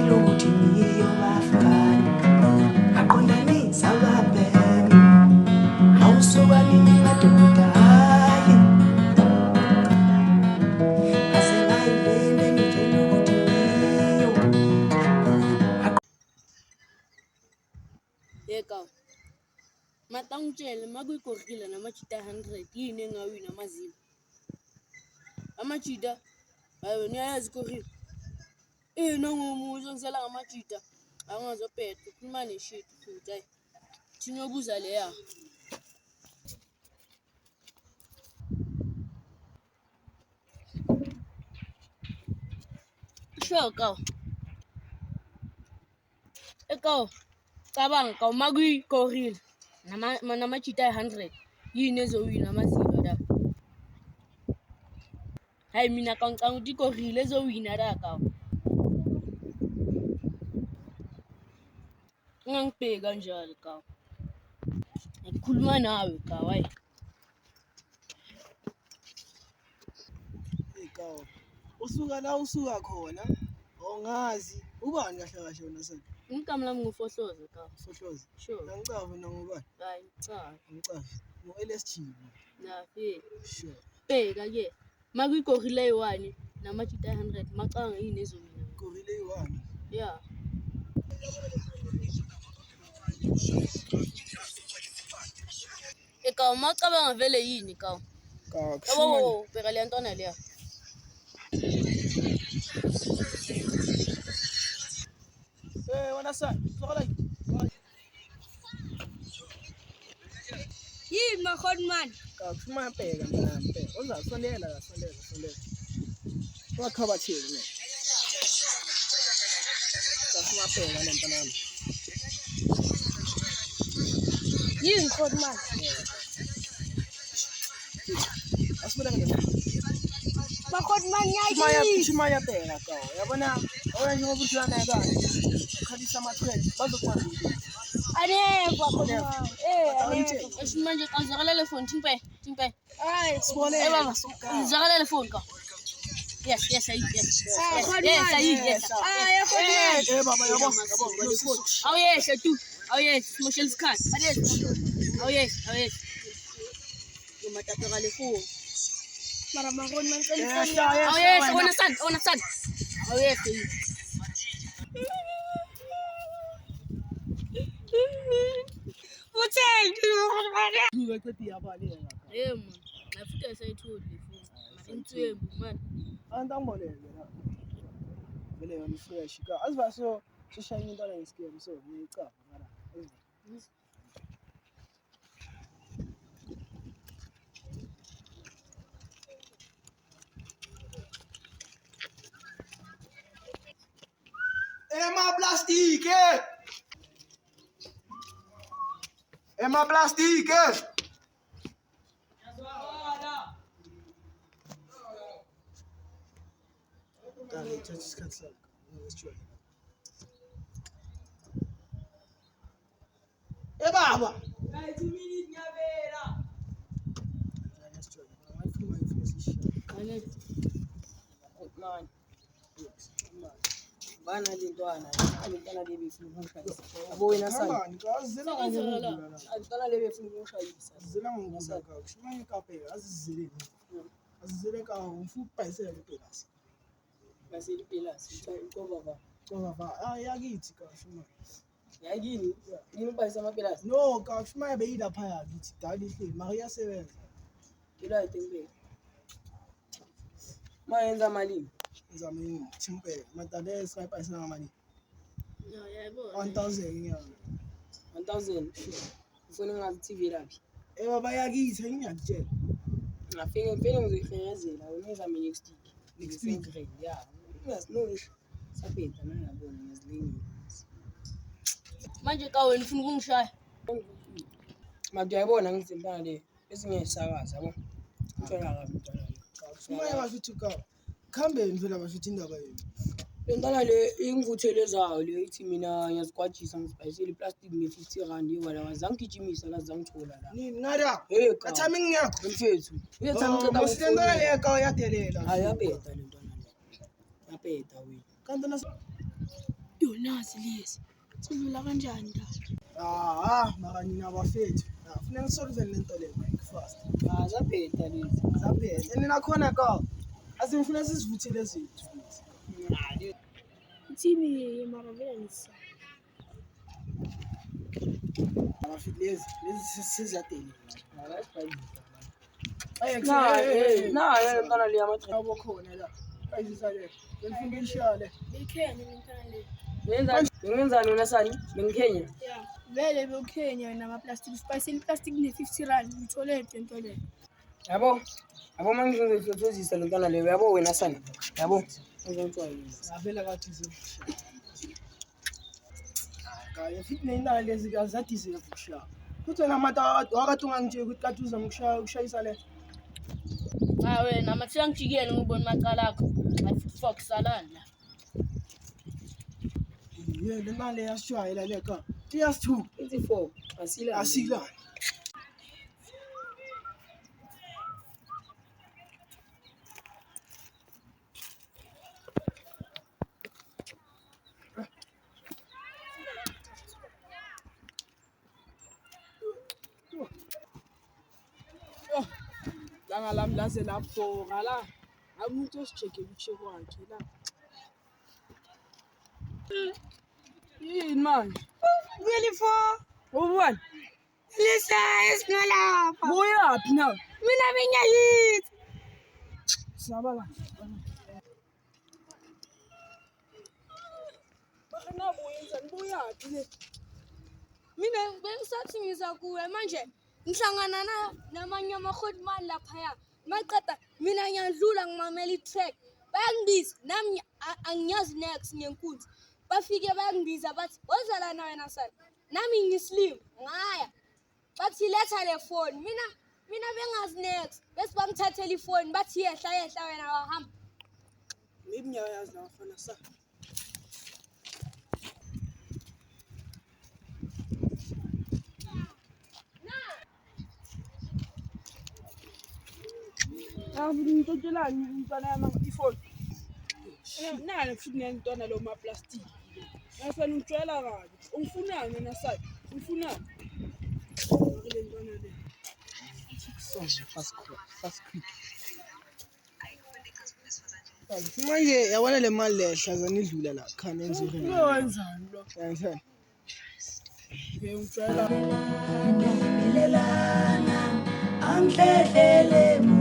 ngitshela ukuthi ngiyobafana aqondanisa ababhemi awusuka nini madoda hayi asengayilinde ngitshela ukuthi ngiyo yeka matangitshele makuyikorhile namajita 100 yini engawina amazilo amajita hayi niyayazi korhile nongomuso ngisela ngamajita angazophetha ukhuluma neshit futhi hayi thina yobuza leya shoka eko cabanga ka makuyikorhile namajita 100 yini ezowina amazilo la hayi mina kangicanga ukuthi ikorhile ezowina la ka ungangibheka njalo ka ngikhuluma nawe ka hayi Ekawo usuka la usuka khona ongazi ubani kahle kahle wona sena igama lami ngufohloze ka Fohloze sure angicava nangobani hayi cha angicavi ngo-LSG nafe sure bheka ke makuyikorhile yi-1 namajita 100 macanga yini ezowina korile yi-1 ya eka macabanga vele yini ka yabo bheka le ntwana leya wena sana uzokola yini mahodman kakushuma bheka mnami bheka uzasondela kasondela wakhabatheli ne kakushuma bheka lento nami yini hodman asibona ngene mahodman shimaya bheka ka yabona awona njengoba uhlala naye khalisa amathread bazokwazi ukuthi aneva hodman manje kazakalele phone timpe hayi sibone baba zakalele phone ka yes ayi baba yabo aw yes tu aw yes moshel scan aw yes matapela le phone mara mahon man kan aw yes ona san aw yes Hotel duka qedi yabale man ngafuthi sayitholi le phone mara intwembu man angibonele la vele yona fresh ka aziba so shishayina into la ngesikemu so ngiyicava mara Emaplastike Dale, thatha isikhathi sakho. Ngisijwayele. Baba. 2 minutes ngiyabela. Ngisijwayele. Ngayikhuluma ifresh. kale Man. Bana lentwana, abantwana lebefuna ukungishayisa. Yabo wena sana. Abantwana lebefuna ukungishayisa. Zila ngokuza ka. Kushimanye kape, azizile. Azizile ka umfu bhayisele ipelasi. Bhayisele ipelasi. Ngoba ba yakithi ka shumaye. Yakini? Yini ubhayisa amapelasi? No, ka shumaye beyila phaya kithi. Dali hle, Maria sebenza. Kila itembe. Mayenza malini? Ngizama thimpe madale sniper isina mali. yebo 1000 inyanga. 1000 ufuna ngazi TV laphi Baba yakithi ngiyakutshela. ngafike ngizihengezela ngizame next week grade ya ngingasinoish saphetha nangabona ngizilingile manje ka wena ufuna ukungishaya madiyayibona ngizintana le esingeyisakaza yabo ngithola kabi intwana le Shumaye bashuthi ka. Khambeni phela bashuthi indaba yenu. lentwana le ingivuthelezwayo le ithi mina ngiyazigwajisa ngizibhayisela iplastic nge-50 rand wala wazangigijimisa la zangithola la Nini ngada? hey Kathami ngiyakho. mfethu uyathamqeda Masitendana le ka yadelela. ayapeta lentwana le yapeta wena Kanti Yo nazi lezi. Sidlula kanjani da? Mara nina bafethu. Kufuneka ngisolve lento le quick fast. Zaphetha lezi. Zaphethe. And nakhona ka. Asifuna sisivuthele zethu. Team yeMaravilla nisa. Abafethu lezi sizadeli. Mntwana le yamatrip. Abo khona la. Ayizisa le. Ngifike ishale. Bekhenya ngintana le. Ngenzani wena sani? Bengikhenya. Yeah. Vele bekhenya nama-plastic spice plastic ne-50 ngithole into le. Yabo mangizozisa le ntwana leyo yabo wena sani yabo ngizotshwa yini Avela kathi zivusha. Kaya futhi nina lezi kazathi zivusha. Kuthi namata wakati ungangitshela ukuthi kathi uzamshayisa le. Wena mathela ngijikele ngibona macala akho. Futhi fokusalana. Le mali yasishayela le ka. TS2 ithi 4 asila. langa lami laze labhora la umuntu osicheke ubusheko wakhe la yini manje Really for? ubani Lisa esingalapha. buyaphi na Mina bengiyayithi. sabala bana buyaphi le Mina bengisathi ngiza kuwe manje ngihlangana namanye amakhotmani laphaya. Maqeda mina ngiyadlula ngimamela i-track. Bayangibiza nami angiyazi next ngenkunzi. Bafike bayangibiza bathi wozala wena sani. Nami ngislim ngaya. Bathi letha le phone. Mina bengazi next. Bese bangithathela ifoni bathi yehla wena wahamba. maybe ngiyayazi la bafana sa ngitothelani umntwana yami ifoni nani futhi ngiyantwana lo maplastic ngafana ungijwayela kabi ungifunani wena side ungifunani le ntwana le fast quick Manje yabona le mali lehlazana idlula la khana enzile. wenzani lo Yangithanda. ngijwayela Milelana, angidlelele